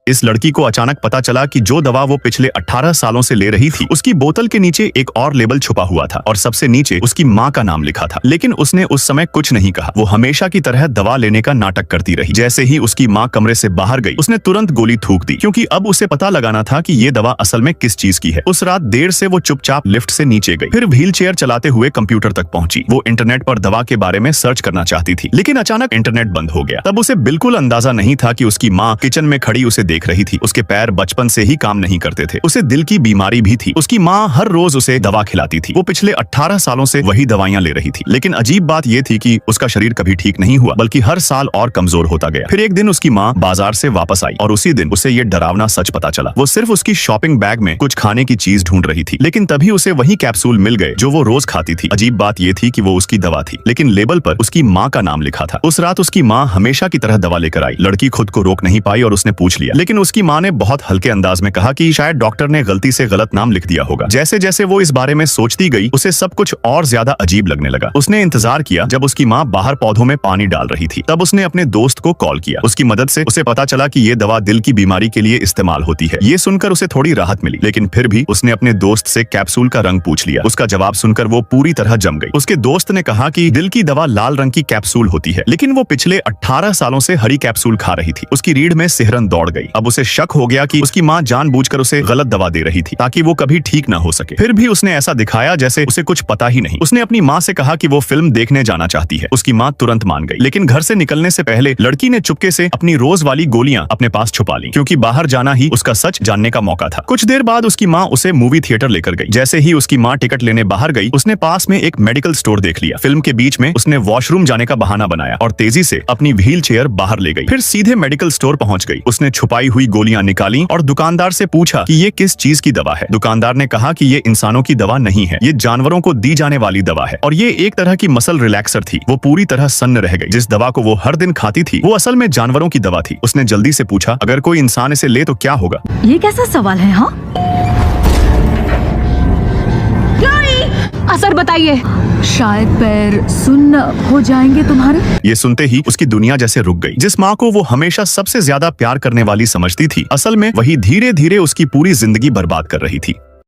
इस लड़की को अचानक पता चला कि जो दवा वो पिछले 18 सालों से ले रही थी, उसकी बोतल के नीचे एक और लेबल छुपा हुआ था और सबसे नीचे उसकी माँ का नाम लिखा था। लेकिन उसने उस समय कुछ नहीं कहा। वो हमेशा की तरह दवा लेने का नाटक करती रही। जैसे ही उसकी माँ कमरे से बाहर गई, उसने तुरंत गोली थूक दी, क्योंकि अब उसे पता लगाना था कि ये दवा असल में किस चीज की है। उस रात देर से वो चुपचाप लिफ्ट से नीचे गई, फिर व्हील चेयर चलाते हुए कंप्यूटर तक पहुंची। वो इंटरनेट पर दवा के बारे में सर्च करना चाहती थी, लेकिन अचानक इंटरनेट बंद हो गया। तब उसे बिल्कुल अंदाजा नहीं था कि उसकी माँ किचन में खड़ी उसे देख रही थी। उसके पैर बचपन से ही काम नहीं करते थे, उसे दिल की बीमारी भी थी। उसकी माँ हर रोज उसे दवा खिलाती थी। वो पिछले 18 सालों से वही दवाइयाँ ले रही थी, लेकिन अजीब बात यह थी कि उसका शरीर कभी ठीक नहीं हुआ, बल्कि हर साल और कमजोर होता गया। फिर एक दिन उसकी माँ बाजार से वापस आई और उसी दिन उसे ये डरावना सच पता चला। वो सिर्फ उसकी शॉपिंग बैग में कुछ खाने की चीज ढूंढ रही थी, लेकिन तभी उसे वही कैप्सूल मिल गए जो वो रोज खाती थी। अजीब बात यह थी कि वो उसकी दवा थी, लेकिन लेबल पर उसकी माँ का नाम लिखा था। उस रात उसकी माँ हमेशा की तरह दवा लेकर आई। लड़की खुद को रोक नहीं पाई और उसने पूछ लिया, लेकिन उसकी माँ ने बहुत हल्के अंदाज में कहा कि शायद डॉक्टर ने गलती से गलत नाम लिख दिया होगा। जैसे जैसे वो इस बारे में सोचती गई, उसे सब कुछ और ज्यादा अजीब लगने लगा। उसने इंतजार किया जब उसकी माँ बाहर पौधों में पानी डाल रही थी। तब उसने अपने दोस्त को कॉल किया। उसकी मदद से उसे पता चला कि ये दवा दिल की बीमारी के लिए इस्तेमाल होती है। ये सुनकर उसे थोड़ी राहत मिली, लेकिन फिर भी उसने अपने दोस्त से कैप्सूल का रंग पूछ लिया। उसका जवाब सुनकर वो पूरी तरह जम गई। उसके दोस्त ने कहा कि दिल की दवा लाल रंग की कैप्सूल होती है, लेकिन वो पिछले 18 सालों से हरी कैप्सूल खा रही थी। उसकी रीढ़ में सिहरन दौड़ गई। अब उसे शक हो गया कि उसकी माँ जानबूझकर उसे गलत दवा दे रही थी ताकि वो कभी ठीक ना हो सके। फिर भी उसने ऐसा दिखाया जैसे उसे कुछ पता ही नहीं। उसने अपनी माँ से कहा कि वो फिल्म देखने जाना चाहती है। उसकी माँ तुरंत मान गई, लेकिन घर से निकलने से पहले लड़की ने चुपके से अपनी रोज वाली गोलियां अपने पास छुपा ली, क्योंकि बाहर जाना ही उसका सच जानने का मौका था। कुछ देर बाद उसकी माँ उसे मूवी थिएटर लेकर गई। जैसे ही उसकी माँ टिकट लेने बाहर गई, उसने पास में एक मेडिकल स्टोर देख लिया। फिल्म के बीच में उसने वॉशरूम जाने का बहाना बनाया और तेजी से अपनी व्हील चेयर बाहर ले गई। फिर सीधे मेडिकल स्टोर पहुंच गई। उसने छुपाई हुई गोलियां निकाली और दुकानदार से पूछा कि ये किस चीज की दवा है। दुकानदार ने कहा कि ये इंसानों की दवा नहीं है, ये जानवरों को दी जाने वाली दवा है और ये एक तरह की मसल रिलैक्सर थी। वो पूरी तरह सन्न रह गई। जिस दवा को वो हर दिन खाती थी, वो असल में जानवरों की दवा थी। उसने जल्दी से पूछा, अगर कोई इंसान इसे ले तो क्या होगा? ये कैसा सवाल है? हाँ, असर बताइए। शायद पैर सुन्न हो जाएंगे तुम्हारे। ये सुनते ही उसकी दुनिया जैसे रुक गई। जिस माँ को वो हमेशा सबसे ज्यादा प्यार करने वाली समझती थी, असल में वही धीरे धीरे उसकी पूरी जिंदगी बर्बाद कर रही थी।